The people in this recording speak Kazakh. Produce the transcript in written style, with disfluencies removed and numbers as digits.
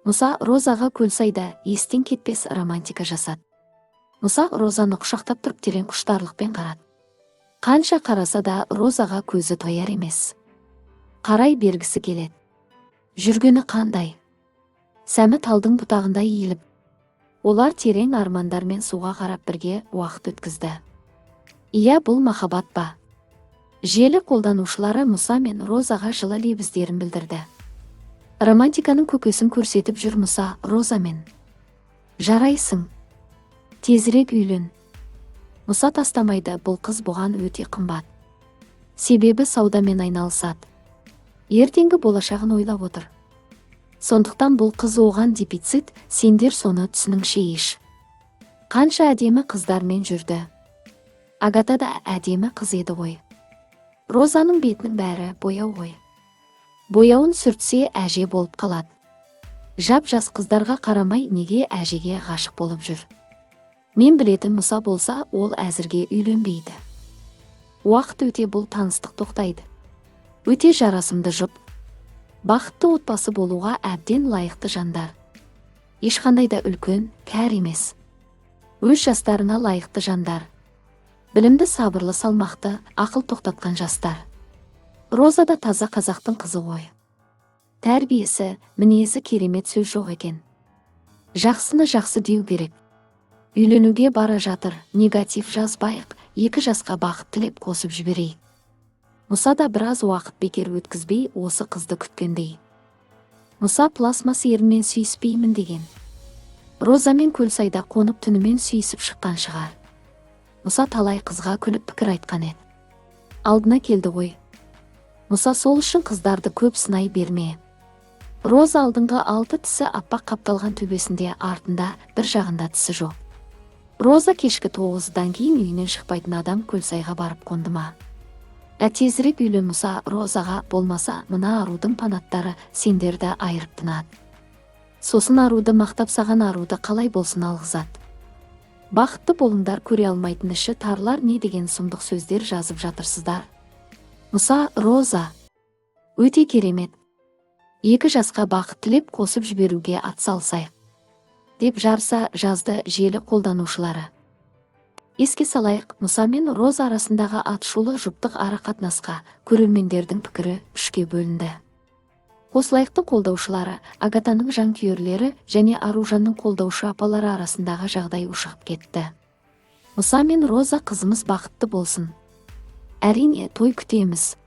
Мұса Розаға Көлсайда естен кетпес романтика жасады. Мұса Розаны құшақтап тұрып терең құштарлықпен қарады. Қанша қараса да Розаға көзі тояр емес. Қарай бергісі келеді. Жүргені қандай? Сәмі талдың бұтағында иіліп. Олар терең армандармен суға қарап бірге уақыт өткізді. Иә, бұл махаббат па? Желі қолданушылары Мұса мен Розаға жылы лебіздерін білдірді. Романтиканың көкесін көрсетіп жүр Мұса Розамен. Жарайсың. Тезірек үйлен. Мұса тастамайды, бұл қыз бұған өте қымбат. Себебі саудамен айналысады. Ертеңгі болашағын ойлап отыр. Сондықтан бұл қыз оған дефицит, сендер соны түсініңше еш. Қанша әдемі қыздармен жүрді. Агата да әдемі қыз еді ғой. Розаның бетінің бәрі бояу ғой. Бояуын сүртсе әже болып қалады. Жап-жас қыздарға қарамай неге әжеге ғашық болып жүр? Мен білетін Мұса болса, ол әзірге үйленбейді. Уақыт өте бұл таныстық тоқтайды. Өте жарасымды жұп. Бақытты отбасы болуға әбден лайықты жандар. Ешқандай да үлкен, кәр емес. Өз жастарына лайықты жандар. Білімді, сабырлы, салмақты, ақыл тоқтатқан жастар. Роза да таза қазақтың қызы ғой. Тәрбиесі, мінезі керемет, сөз жоқ екен. Жақсыны жақсы деу керек. Үйленуге бара жатыр, негатив жазбайық, 2 жасқа бақыт тілеп қосып жіберейік. Мұса да біраз уақыт бекер өткізбей осы қызды күткендей. Мұса пластмас ерінмен сүйіспеймін деген. Розамен Көлсайда қонып түнімен сүйісіп шыққан шығар. Мұса талай қызға күліп пікір айтқан еді. Алдына келді ғой. Мұса сол үшін қыздарды көп сынай берме. Роза алдыңғы 6 тісі аппақ қапталған төбесінде, артында бір жағында тісі жоқ. Роза кешкі 9-дан кейін үйінен шықпайтын адам Көлсайға барып қонды ма? Тезірек үйлен Мұса Розаға, болмаса мына арудың панаттары сендерді айырып тынады. Сосын аруды мақтап, саған аруды қалай болсын алғызады. Бақытты болыңдар, көре алмайтын іші тарлар не деген сұмдық сөздер жазып жатырсыздар. Мұса Роза өте керемет. 2 жасқа бақыт тілеп қосып жіберуге атсалысайық деп жарыса жазды желі қолданушылары. Еске салайық, Мұса мен Роза арасындағы атышулы жұптық ара қатынасқа көрермендердің пікірі 3-ке бөлінді. Қосылайықтың қолдаушылары, Агатаның жанкүйерлері және Аружанның қолдаушы апалары арасындағы жағдай ушығып кетті. Мұса мен Роза қызымыз бақытты болсын. Әрине той күтеміз.